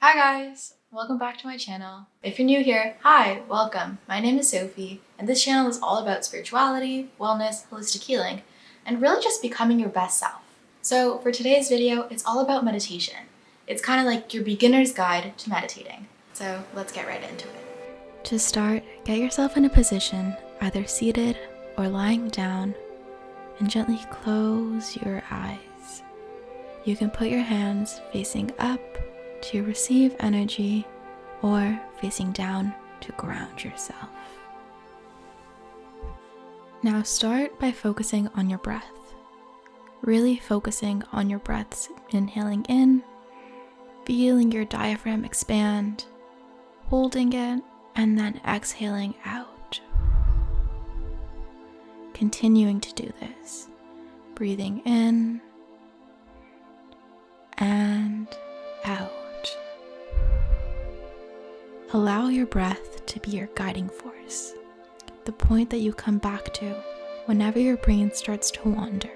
Hi guys! Welcome back to my channel. If you're new here, hi, welcome. My name is Sophie, and this channel is all about spirituality, wellness, holistic healing, and really just becoming your best self. So for today's video, it's all about meditation. It's kind of like your beginner's guide to meditating. So let's get right into it. To start, get yourself in a position, either seated or lying down, and gently close your eyes. You can put your hands facing up to receive energy or facing down to ground yourself. Now start by focusing on your breath. Really focusing on your breaths, inhaling in, feeling your diaphragm expand, holding it, and then exhaling out. Continuing to do this, breathing in and out. Allow your breath to be your guiding force, the point that you come back to whenever your brain starts to wander.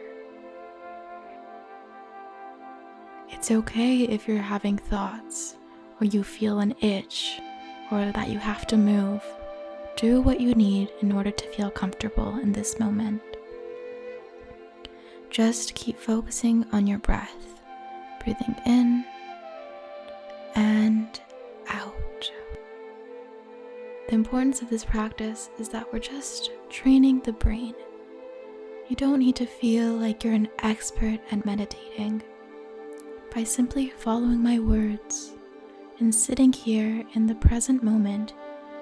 It's okay if you're having thoughts, or you feel an itch, or that you have to move. Do what you need in order to feel comfortable in this moment. Just keep focusing on your breath, breathing in and out. The importance of this practice is that we're just training the brain. You don't need to feel like you're an expert at meditating. By simply following my words and sitting here in the present moment,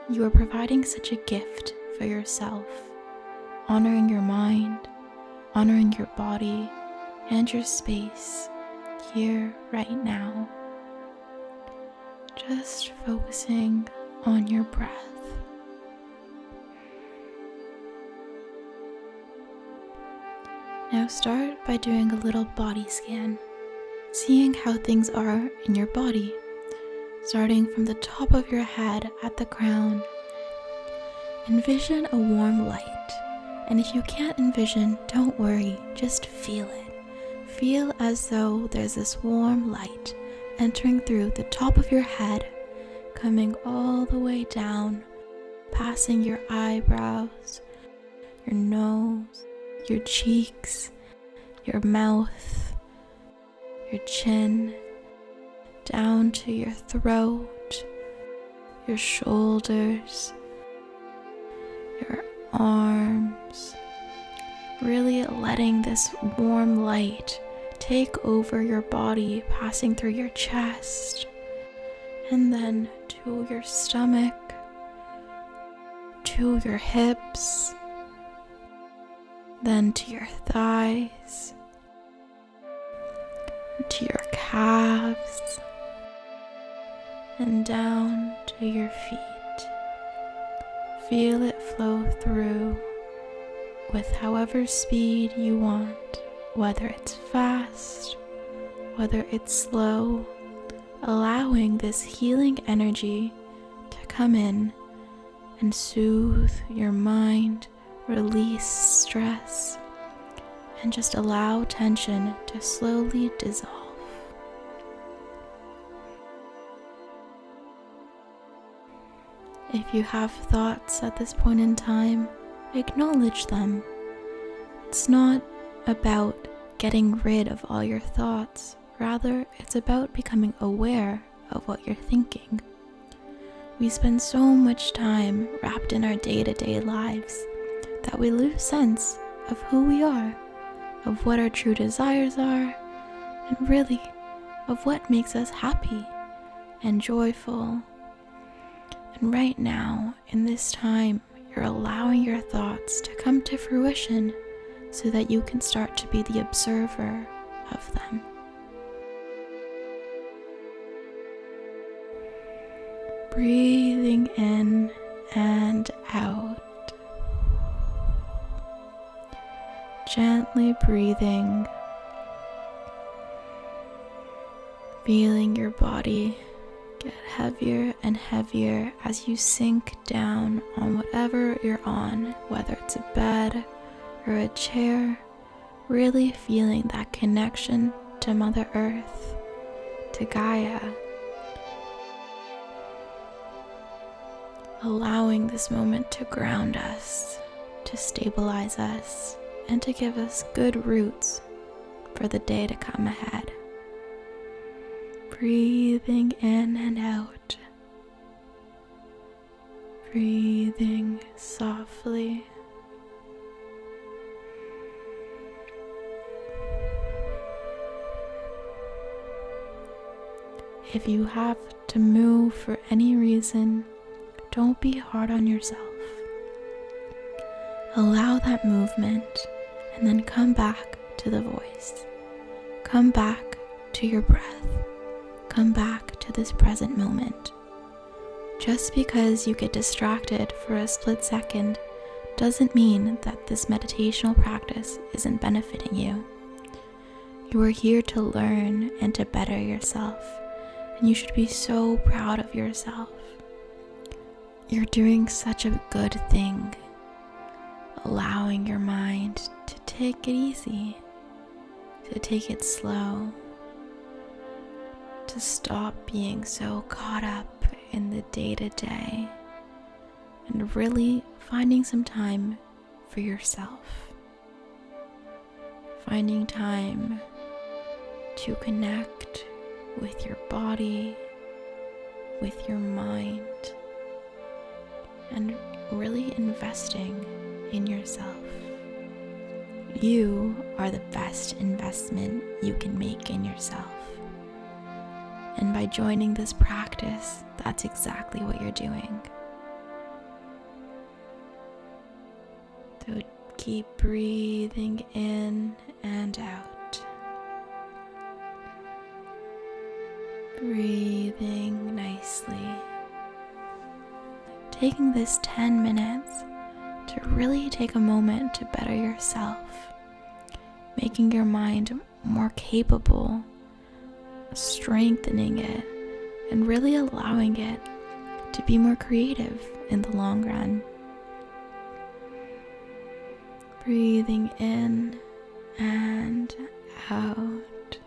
you are providing such a gift for yourself, honoring your mind, honoring your body, and your space here right now. Just focusing on your breath. Now start by doing a little body scan, seeing how things are in your body, starting from the top of your head at the crown. Envision a warm light, and if you can't envision, don't worry, just feel it. Feel as though there's this warm light entering through the top of your head, coming all the way down, passing your eyebrows, your nose, your cheeks, your mouth, your chin, down to your throat, your shoulders, your arms, really letting this warm light take over your body, passing through your chest, and then to your stomach, to your hips, then to your thighs, to your calves, and down to your feet. Feel it flow through with however speed you want, whether it's fast, whether it's slow, allowing this healing energy to come in and soothe your mind, release stress, and just allow tension to slowly dissolve. If you have thoughts at this point in time, acknowledge them. It's not about getting rid of all your thoughts, rather it's about becoming aware of what you're thinking. We spend so much time wrapped in our day-to-day lives that we lose sense of who we are, of what our true desires are, and really of what makes us happy and joyful. And right now, in this time, you're allowing your thoughts to come to fruition so that you can start to be the observer of them. Breathing in and out. Gently breathing, feeling your body get heavier and heavier as you sink down on whatever you're on, whether it's a bed or a chair, really feeling that connection to Mother Earth, to Gaia, allowing this moment to ground us, to stabilize us, and to give us good roots for the day to come ahead. Breathing in and out. Breathing softly. If you have to move for any reason, don't be hard on yourself. Allow that movement and then come back to the voice. Come back to your breath. Come back to this present moment. Just because you get distracted for a split second doesn't mean that this meditational practice isn't benefiting you. You are here to learn and to better yourself, and you should be so proud of yourself. You're doing such a good thing, allowing your mind to take it easy, to take it slow, to stop being so caught up in the day-to-day, and really finding some time for yourself. Finding time to connect with your body, with your mind, and really investing in yourself. You are the best investment you can make in yourself. And by joining this practice, that's exactly what you're doing. So keep breathing in and out. Breathing nicely. Taking this 10 minutes to really take a moment to better yourself. Making your mind more capable, strengthening it, and really allowing it to be more creative in the long run. Breathing in and out.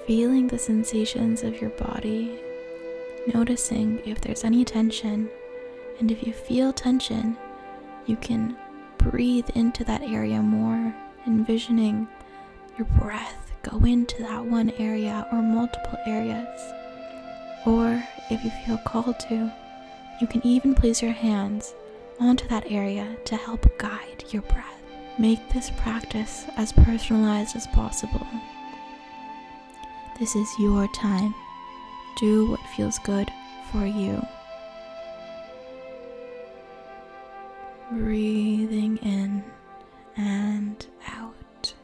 Feeling the sensations of your body, noticing if there's any tension, and if you feel tension, you can breathe into that area more, envisioning your breath go into that one area or multiple areas. Or if you feel called to, you can even place your hands onto that area to help guide your breath. Make this practice as personalized as possible. This is your time. Do what feels good for you. Breathing in and out.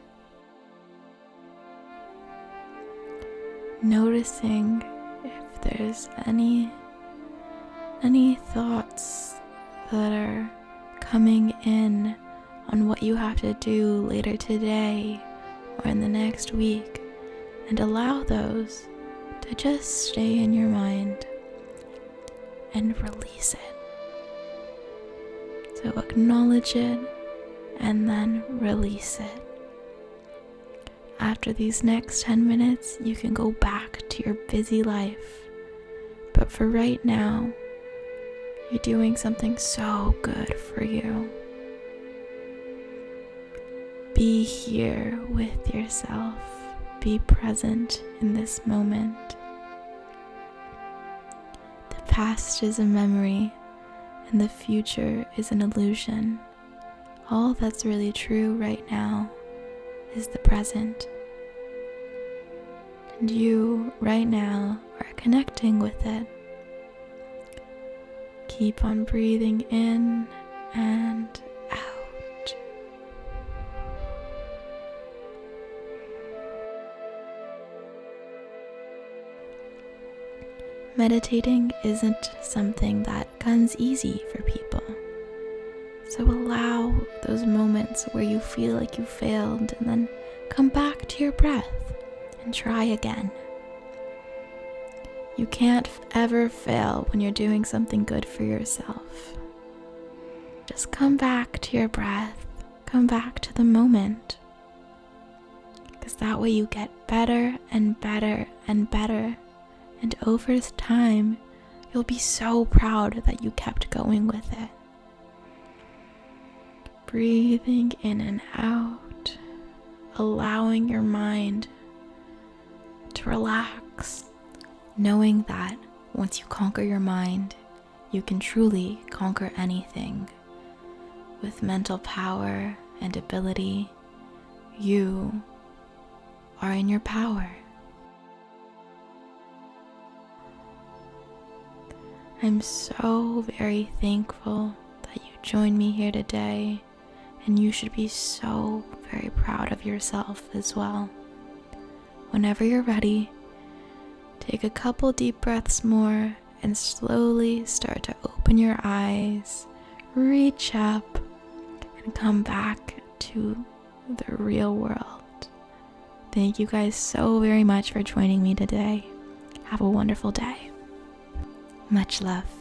Noticing if there's any thoughts that are coming in on what you have to do later today or in the next week, and allow those to just stay in your mind and release it. So acknowledge it and then release it. After these next 10 minutes, you can go back to your busy life. But for right now, you're doing something so good for you. Be here with yourself. Be present in this moment. The past is a memory, and the future is an illusion. All that's really true right now is the present. And you, right now, are connecting with it. Keep on breathing in and out. Meditating isn't something that comes easy for people. So allow those moments where you feel like you failed and then come back to your breath and try again. You can't ever fail when you're doing something good for yourself. Just come back to your breath, come back to the moment. Because that way you get better and better and better. And over time, You'll be so proud that you kept going with it. Breathing in and out, allowing your mind to relax, knowing that once you conquer your mind, you can truly conquer anything. With mental power and ability, you are in your power. I'm so very thankful that you joined me here today, and you should be so very proud of yourself as well. Whenever you're ready, take a couple deep breaths more and slowly start to open your eyes, reach up, and come back to the real world. Thank you guys so very much for joining me today. Have a wonderful day. Much love.